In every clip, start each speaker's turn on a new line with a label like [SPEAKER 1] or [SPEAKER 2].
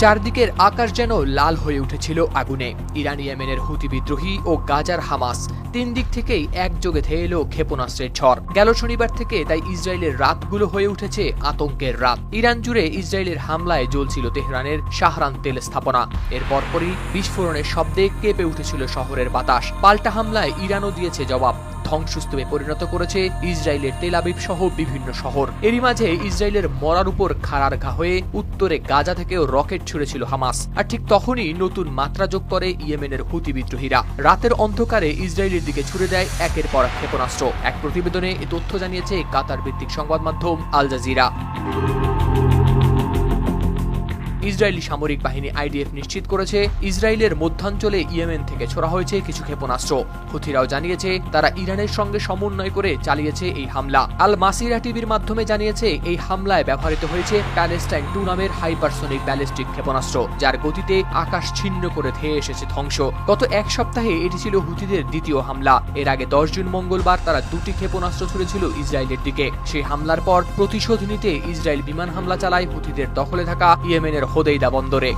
[SPEAKER 1] চারদিকের আকাশ যেন লাল হয়ে উঠেছিল আগুনে। ইরান, ইয়েমেনের হুতি বিদ্রোহী ও গাজার হামাস, তিন দিক থেকেই একযোগে ধেয়ে এলো ক্ষেপণাস্ত্রের ঝড়। গেল শনিবার থেকে তাই ইসরায়েলের রাতগুলো হয়ে উঠেছে আতঙ্কের রাত। ইরান জুড়ে ইসরায়েলের হামলায় জ্বলছিল তেহরানের শাহরান তেল স্থাপনা। এর পরপরই বিস্ফোরণের শব্দে কেঁপে উঠেছিল শহরের বাতাস। পাল্টা হামলায় ইরানও দিয়েছে জবাব। ধ্বংসস্তূপে পরিণত করেছে ইসরায়েলের তেল আবিব সহ বিভিন্ন শহর। এরই মাঝে ইসরায়েলের মরার উপর খাড়ার ঘা হয়ে উত্তরে গাজা থেকেও রকেট ছুড়েছিল হামাস। আর ঠিক তখনই নতুন মাত্রা যোগ করে ইয়েমেনের হুতি বিদ্রোহীরা। রাতের অন্ধকারে ইসরায়েলের দিকে ছুড়ে দেয় একের পর এক ক্ষেপণাস্ত্র। এক প্রতিবেদনে এ তথ্য জানিয়েছে কাতার ভিত্তিক সংবাদ মাধ্যম আল জাজিরা। ইসরায়েলি সামরিক বাহিনী আইডিএফ নিশ্চিত করেছে, ইসরায়েলের মধ্যাঞ্চলে ইয়েমেন থেকে ছোড়া হয়েছে কিছু ক্ষেপণাস্ত্র। হুথিরাও জানিয়েছে তারা ইরানের সঙ্গে সমন্বয় করে চালিয়েছে এই হামলা। আল মাসিরা টিভির মাধ্যমে জানিয়েছে এই হামলায় ব্যবহৃত হয়েছে প্যালেস্টাইন 2 নামের হাইপারসোনিক ব্যালিস্টিক ক্ষেপণাস্ত্র, যার গতিতে আকাশ ছিন্ন করে ধেয়ে এসেছে ধ্বংস। গত এক সপ্তাহে এটি ছিল হুথিদের দ্বিতীয় হামলা। এর আগে 10 জুন মঙ্গলবার তারা 2টি ক্ষেপণাস্ত্র ছুড়েছিল ইসরায়েলের দিকে। সেই হামলার পর প্রতিশোধ নিতে ইসরায়েল বিমান হামলা চালায় হুথিদের দখলে থাকা ইয়েমেনের হোদেইদা বন্দরে।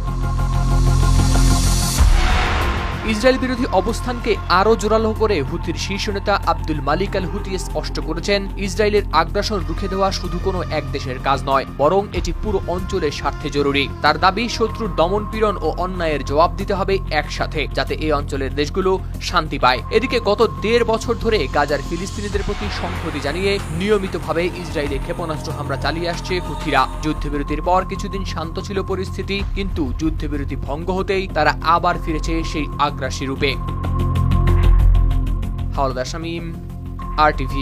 [SPEAKER 1] ইসরায়েল বিরোধী অবস্থানকে আরও জোরালো করে হুথির শীর্ষ নেতা আব্দুল মালিক আল হুথি স্পষ্ট করেছেন, ইসরায়েলের আগ্রাসন রুখে দেওয়া শুধু কোনো এক দেশের কাজ নয়, বরং এটি পুরো অঞ্চলের স্বার্থে জরুরি। তার দাবি, শত্রুর দমনপীড়ন ও অন্যায়ের জবাব দিতে হবে একসাথে, যাতে এই অঞ্চলের দেশগুলো শান্তি পায়। এদিকে গত 1.5 বছর ধরে গাজার ফিলিস্তিনিদের প্রতি সংহতি জানিয়ে নিয়মিতভাবে ইসরায়েলে ক্ষেপণাস্ত্র হামলা চালিয়ে আসছে হুথিরা। যুদ্ধবিরতির পর কিছুদিন শান্ত ছিল পরিস্থিতি, কিন্তু যুদ্ধবিরতি ভঙ্গ হতেই তারা আবার ফিরেছে সেই আগ্রাসী রূপে। হাওলাদার শামীম, RTV।